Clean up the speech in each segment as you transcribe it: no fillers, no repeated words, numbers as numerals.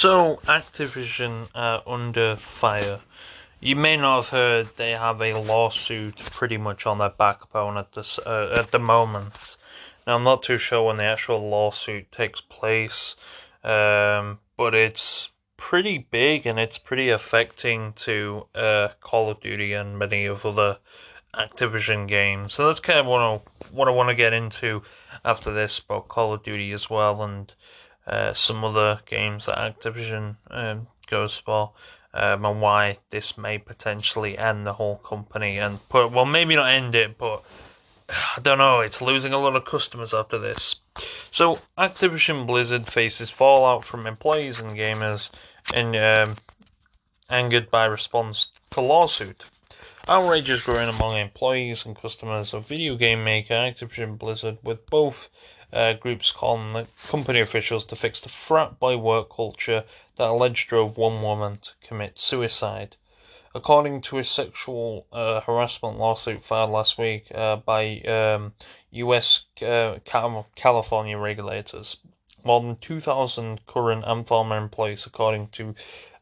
So, Activision are under fire. You may not have heard they have a lawsuit pretty much on their backbone at the moment. Now, I'm not too sure when the actual lawsuit takes place, but it's pretty big and it's pretty affecting to Call of Duty and many of other Activision games. So that's kind of what I want to get into after this about Call of Duty as well, and some other games that Activision goes for, and why this may potentially end the whole company and well, maybe not end it, but I don't know, it's losing a lot of customers after this. So, Activision Blizzard faces fallout from employees and gamers and angered by response to lawsuit. Outrage is growing among employees and customers of video game maker Activision Blizzard, with both groups calling the company officials to fix the frat boy work culture that alleged drove one woman to commit suicide. According to a sexual harassment lawsuit filed last week by U.S. California regulators, more than 2,000 current and former employees, according to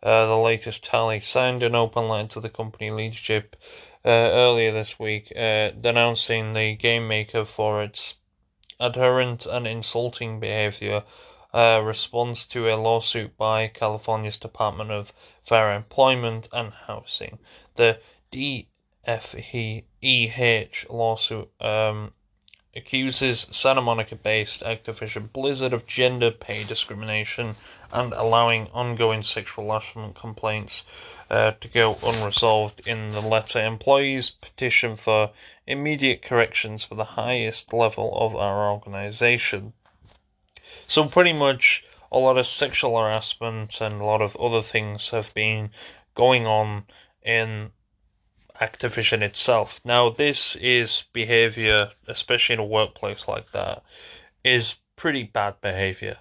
the latest tally, signed an open letter to the company leadership earlier this week, denouncing the game maker for its adherent and insulting behavior. Response to a lawsuit by California's Department of Fair Employment and Housing. The DFEH lawsuit accuses Santa Monica-based Activision Blizzard of gender pay discrimination and allowing ongoing sexual harassment complaints to go unresolved. In the letter, employees petition for immediate corrections for the highest level of our organization. So pretty much a lot of sexual harassment and a lot of other things have been going on in Activision itself. Now, this is behavior, especially in a workplace like that, is pretty bad behavior.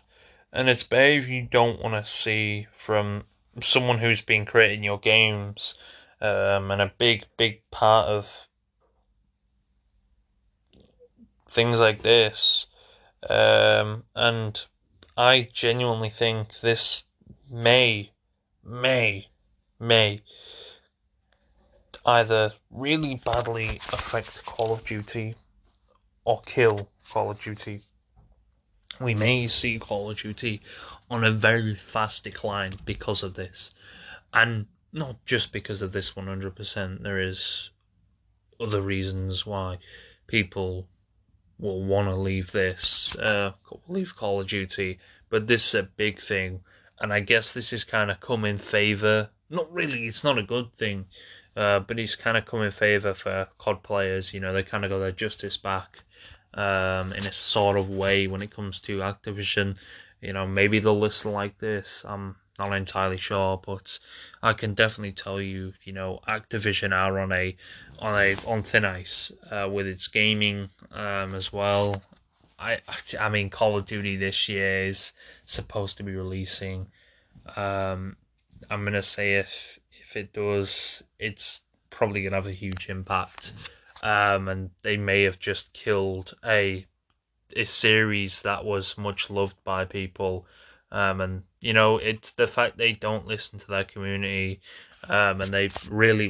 And it's behavior you don't want to see from someone who's been creating your games, and a big part of things like this. And I genuinely think this may either really badly affect Call of Duty or kill Call of Duty. We may see Call of Duty on a very fast decline because of this. And not just because of this 100%, there is other reasons why people will want to leave leave Call of Duty, but this is a big thing, and I guess this is kind of come in favour. Not really, it's not a good thing, but it's kind of come in favour for COD players. You know, they kind of got their justice back, in a sort of way when it comes to Activision. You know, maybe they'll listen like this. I'm not entirely sure, but I can definitely tell you, you know, Activision are on thin ice with its gaming as well. I mean, Call of Duty this year is supposed to be releasing. I'm gonna say if it does, it's probably gonna have a huge impact. And they may have just killed a series that was much loved by people. And you know, it's the fact they don't listen to their community. And they really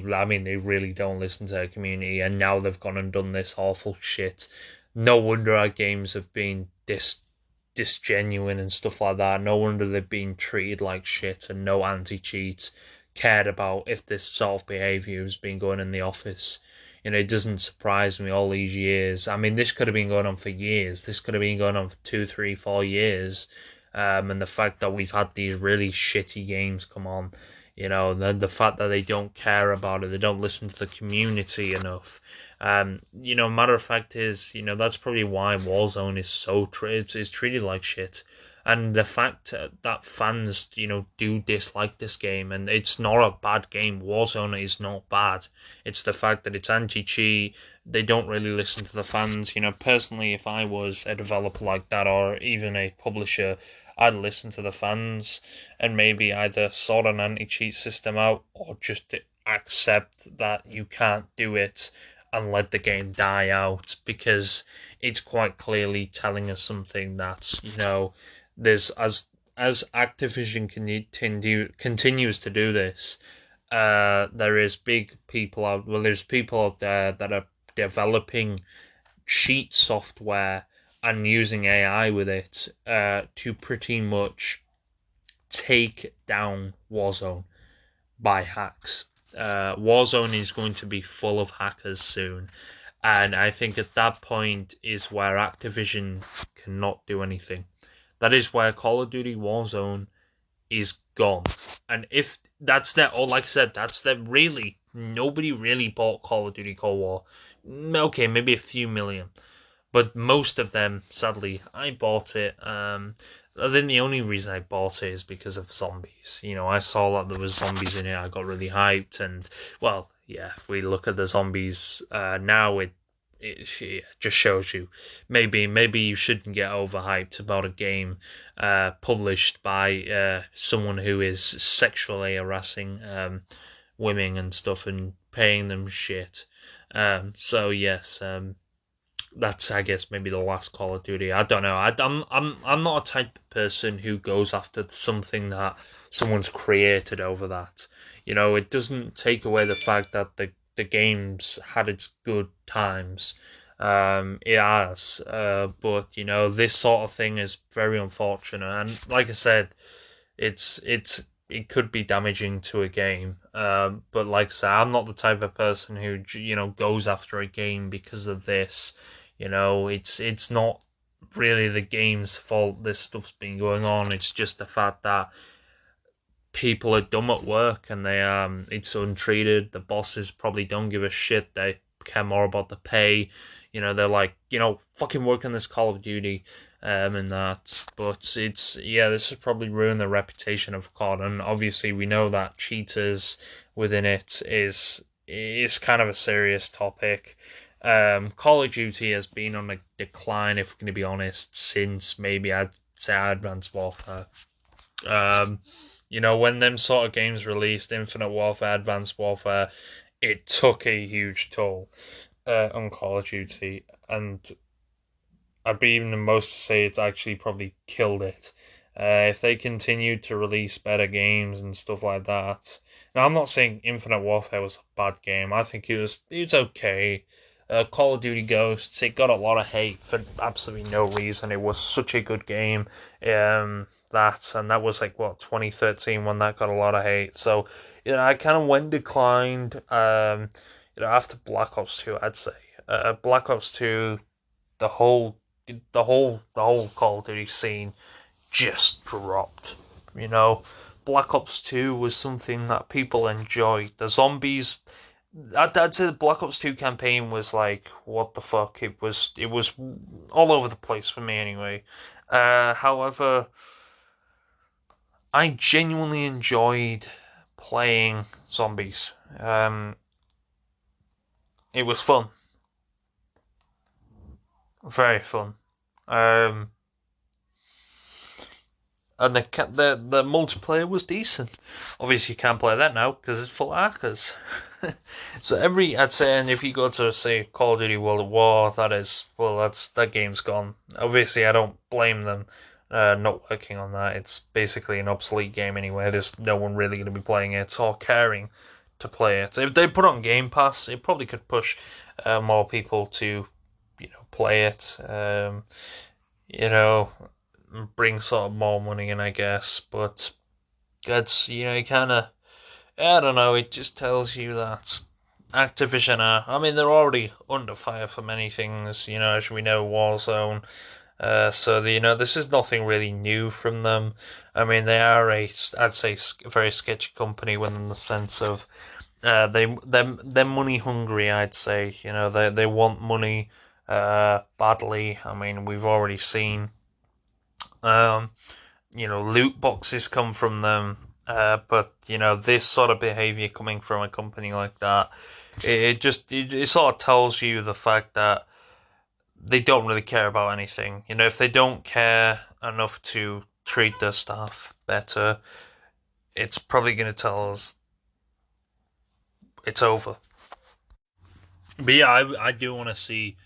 don't listen to their community, and now they've gone and done this awful shit. No wonder our games have been disgenuine and stuff like that. No wonder they've been treated like shit, and no anti-cheat cared about if this sort of behaviour has been going in the office. You know, it doesn't surprise me all these years. I mean, this could have been going on for years. This could have been going on for 2, 3, 4 years. And the fact that we've had these really shitty games come on, you know, the fact that they don't care about it, they don't listen to the community enough. You know, matter of fact is, you know, that's probably why Warzone is treated like shit. And the fact that fans, you know, do dislike this game, and it's not a bad game. Warzone is not bad. It's the fact that it's anti-cheat. They don't really listen to the fans. You know, personally, if I was a developer like that, or even a publisher, I'd listen to the fans and maybe either sort an anti-cheat system out, or just accept that you can't do it and let the game die out, because it's quite clearly telling us something that, you know, there's, as Activision continues to do this, there is big people out. Well, there's people out there that are developing cheat software and using AI with it to pretty much take down Warzone by hacks. Warzone is going to be full of hackers soon, and I think at that point is where Activision cannot do anything. That is where Call of Duty Warzone is gone. And if that's that, or like I said, that's that. Really, nobody really bought Call of Duty Cold War. Okay, maybe a few million, but most of them, sadly, I bought it. I think the only reason I bought it is because of zombies. You know, I saw that there was zombies in it. I got really hyped, and well, yeah. If we look at the zombies now, it just shows you maybe you shouldn't get overhyped about a game published by someone who is sexually harassing women and stuff and paying them shit. So yes, that's I guess maybe the last Call of Duty. I don't know. I'm not a type of person who goes after something that someone's created over that. You know, it doesn't take away the fact that the game's had its good times. It has, but you know, this sort of thing is very unfortunate. And like I said, it could be damaging to a game. But like I said, I'm not the type of person who goes after a game because of this. You know, it's not really the game's fault. This stuff's been going on. It's just the fact that people are dumb at work and it's untreated. The bosses probably don't give a shit. They care more about the pay. You know, they're like, fucking work on this Call of Duty, and that. But this has probably ruined the reputation of COD, and obviously we know that cheaters within it is kind of a serious topic. Call of Duty has been on a decline, if we're going to be honest, since maybe I'd say Advanced Warfare. When them sort of games released, Infinite Warfare, Advanced Warfare, it took a huge toll on Call of Duty, and I'd be even the most to say it's actually probably killed it. If they continued to release better games and stuff like that. Now, I'm not saying Infinite Warfare was a bad game. I think it was okay. Call of Duty Ghosts, it got a lot of hate for absolutely no reason. It was such a good game. That was like 2013 when that got a lot of hate. So I kind of went declined. After Black Ops 2, I'd say Black Ops 2, the whole Call of Duty scene just dropped. Black Ops 2 was something that people enjoyed. The zombies. I'd say the Black Ops 2 campaign was like, what the fuck? It was all over the place for me anyway. However, I genuinely enjoyed playing zombies. It was fun. Very fun. And the multiplayer was decent. Obviously, you can't play that now because it's full of hackers. So I'd say, and if you go to say Call of Duty World at War, that game's gone. Obviously, I don't blame them not working on that. It's basically an obsolete game anyway. There's no one really going to be playing it or caring to play it. If they put it on Game Pass, it probably could push more people to play it. Bring sort of more money in, I guess. But that's you kind of, I don't know. It just tells you that Activision they're already under fire for many things. As we know, Warzone. So this is nothing really new from them. They are I'd say, a very sketchy company within the sense of they're money hungry. I'd say they want money badly. We've already seen loot boxes come from them. But this sort of behavior coming from a company like that, it sort of tells you the fact that they don't really care about anything. If they don't care enough to treat their staff better, it's probably going to tell us it's over. But yeah, I do want to see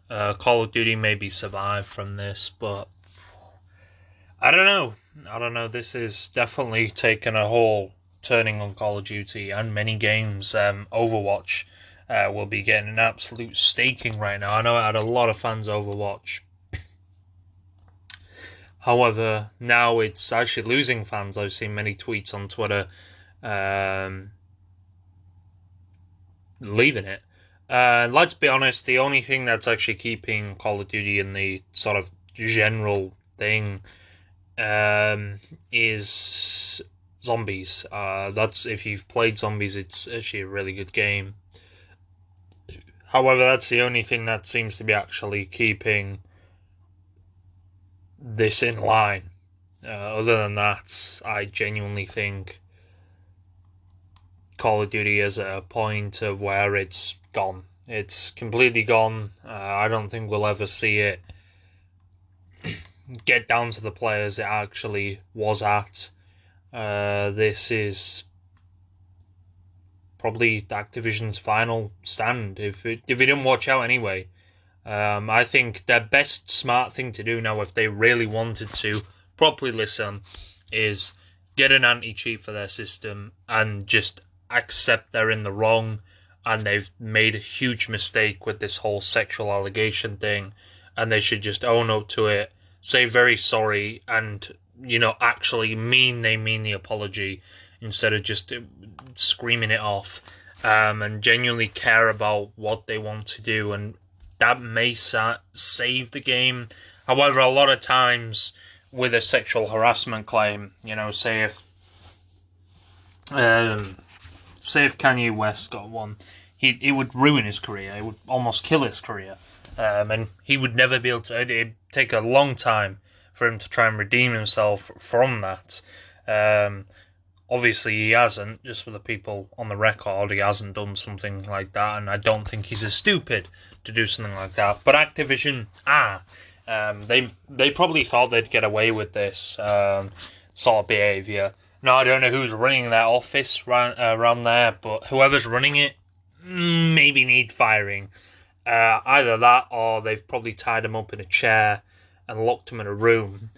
Call of Duty maybe survive from this, but I don't know. I don't know. This is definitely taken a whole turning on Call of Duty and many games. Overwatch will be getting an absolute staking right now. I know I had a lot of fans Overwatch. However, now it's actually losing fans. I've seen many tweets on Twitter leaving it. Let's be honest, the only thing that's actually keeping Call of Duty in the sort of general thing is zombies. That's if you've played zombies, it's actually a really good game. However, that's the only thing that seems to be actually keeping this in line. Other than that, I genuinely think Call of Duty is at a point of where it's gone. It's completely gone. I don't think we'll ever see it get down to the players it actually was at. This is probably Activision's final stand if it didn't watch out anyway. I think their best smart thing to do now, if they really wanted to properly listen, is get an anti-cheat for their system and just accept they're in the wrong and they've made a huge mistake with this whole sexual allegation thing, and they should just own up to it, say very sorry, and actually mean the apology instead of just screaming it off, and genuinely care about what they want to do, and that may save the game. However, a lot of times with a sexual harassment claim, say if Kanye West got one, it would ruin his career. It would almost kill his career, and he would never be able to. It'd take a long time for him to try and redeem himself from that. Obviously, he hasn't. Just for the people on the record, he hasn't done something like that, and I don't think he's as stupid to do something like that. But Activision, they probably thought they'd get away with this sort of behaviour. Now, I don't know who's running that office around there, but whoever's running it maybe need firing. Either that, or they've probably tied him up in a chair and locked him in a room.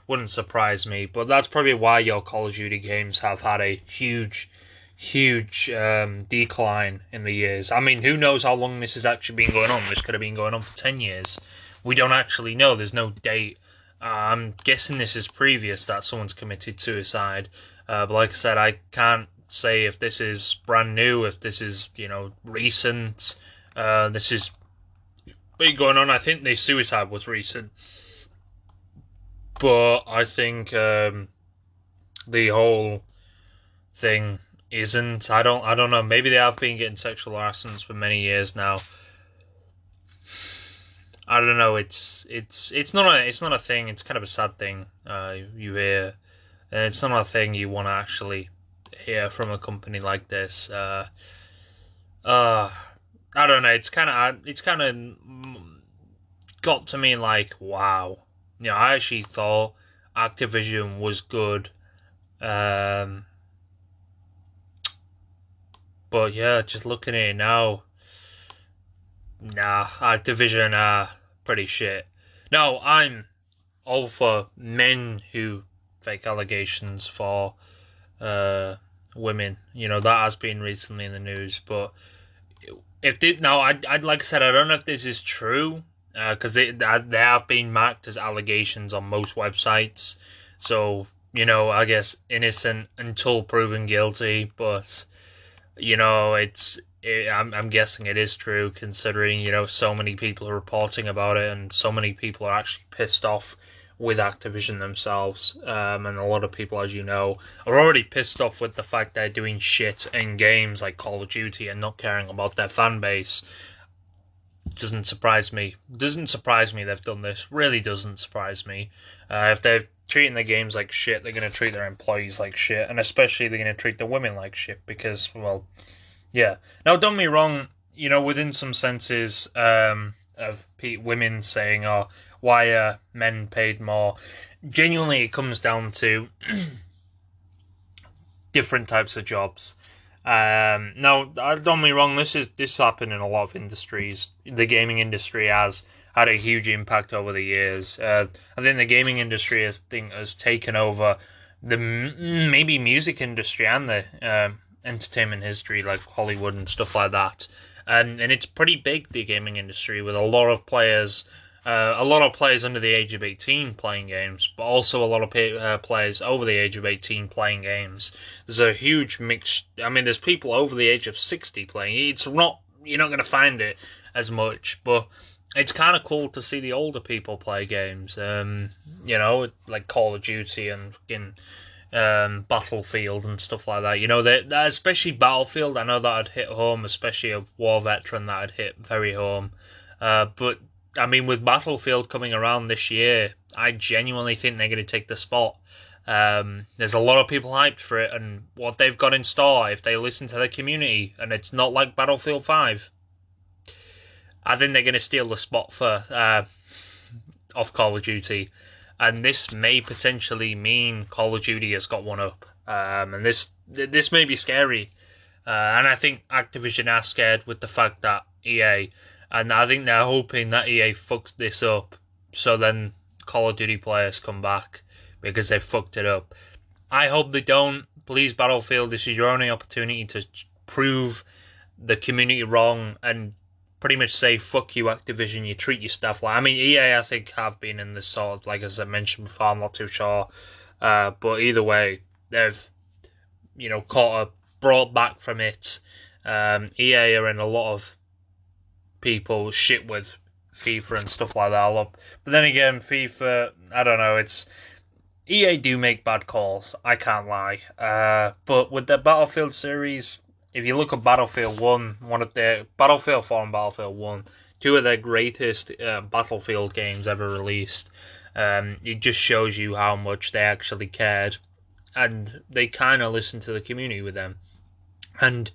Wouldn't surprise me, but that's probably why your Call of Duty games have had a huge decline in the years. I mean, who knows how long this has actually been going on? This could have been going on for 10 years. We don't actually know. There's no date. I'm guessing this is previous that someone's committed suicide. But like I said, I can't say if this is brand new, if this is, recent. This is been going on. I think the suicide was recent. But I think the whole thing isn't. I don't know. Maybe they have been getting sexual harassment for many years now. I don't know. It's not a thing. It's kind of a sad thing. You hear, and it's not a thing you want to actually hear from a company like this. I don't know. It's kind of got to me like, wow. I actually thought Activision was good. But yeah, just looking at it now, nah, Activision are pretty shit. No, I'm all for men who fake allegations for women. That has been recently in the news. But if they, now, I'd like I said, I don't know if this is true. Because they have been marked as allegations on most websites. So, I guess innocent until proven guilty. But, I'm guessing it is true considering, so many people are reporting about it and so many people are actually pissed off with Activision themselves. And a lot of people, as you know, are already pissed off with the fact they're doing shit in games like Call of Duty and not caring about their fan base. Doesn't surprise me. Doesn't surprise me they've done this. Really doesn't surprise me. If they're treating their games like shit, they're going to treat their employees like shit, and especially they're going to treat the women like shit because, well, yeah. Now, don't get me wrong, within some senses of women saying, oh, why are men paid more? Genuinely, it comes down to different types of jobs. Now, don't get me wrong, this happened in a lot of industries. The gaming industry has, had a huge impact over the years. I think the gaming industry has taken over the maybe music industry and the entertainment history, like Hollywood and stuff like that. And it's pretty big, the gaming industry, with a lot of players. A lot of players under the age of 18 playing games, but also a lot of players over the age of 18 playing games. There's a huge mix. I mean, there's people over the age of 60 playing. You're not going to find it as much, but it's kind of cool to see the older people play games. Like Call of Duty and Battlefield and stuff like that. Especially Battlefield. I know that I'd hit home, especially a war veteran that I'd hit very home. But I mean, with Battlefield coming around this year, I genuinely think they're going to take the spot. There's a lot of people hyped for it, and what they've got in store, if they listen to the community, and it's not like Battlefield 5, I think they're going to steal the spot for off Call of Duty. And this may potentially mean Call of Duty has got one up. And this may be scary. And I think Activision are scared with the fact that EA... And I think they're hoping that EA fucks this up, so then Call of Duty players come back because they fucked it up. I hope they don't. Please, Battlefield, this is your only opportunity to prove the community wrong and pretty much say, fuck you, Activision, you treat your staff like... I mean, EA, I think, have been in this sort of, like, as I mentioned before, I'm not too sure. But either way, they've, brought back from it. EA are in a lot of people shit with FIFA and stuff like that. But then again, FIFA, I don't know, EA do make bad calls, I can't lie. But with the Battlefield series, if you look at Battlefield 1, one of their Battlefield 4 and Battlefield 1, two of their greatest Battlefield games ever released, it just shows you how much they actually cared, and they kind of listened to the community with them. And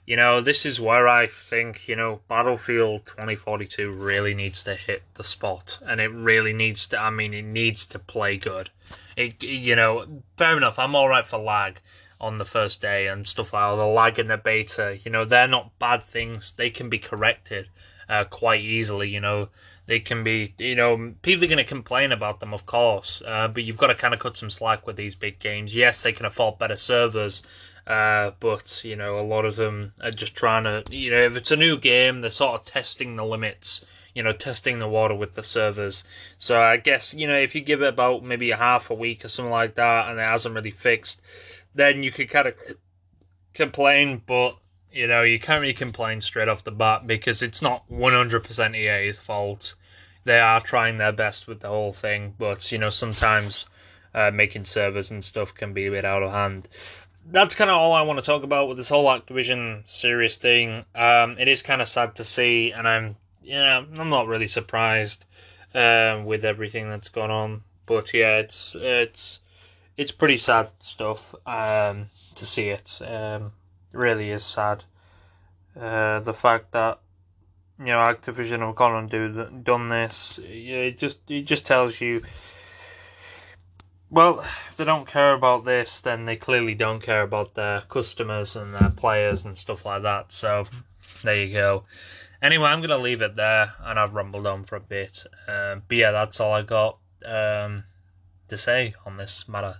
this is where I think, Battlefield 2042 really needs to hit the spot. And it really needs to, it needs to play good. Fair enough, I'm alright for lag on the first day and stuff like that. The lag in the beta, they're not bad things. They can be corrected quite easily, They can be, people are going to complain about them, of course. But you've got to kind of cut some slack with these big games. Yes, they can afford better servers. But a lot of them are just trying to, if it's a new game, they're sort of testing the limits, testing the water with the servers. So I guess, if you give it about maybe a half a week or something like that and it hasn't really fixed, then you could kind of complain, but, you can't really complain straight off the bat because it's not 100% EA's fault. They are trying their best with the whole thing, but, sometimes making servers and stuff can be a bit out of hand. That's kind of all I want to talk about with this whole Activision series thing. It is kind of sad to see, and I'm not really surprised with everything that's gone on. But yeah, it's pretty sad stuff to see it. It really is sad. The fact that Activision have gone and done this, it just tells you. Well, if they don't care about this, then they clearly don't care about their customers and their players and stuff like that. So, there you go. Anyway, I'm going to leave it there, and I've rumbled on for a bit. But yeah, that's all I got to say on this matter.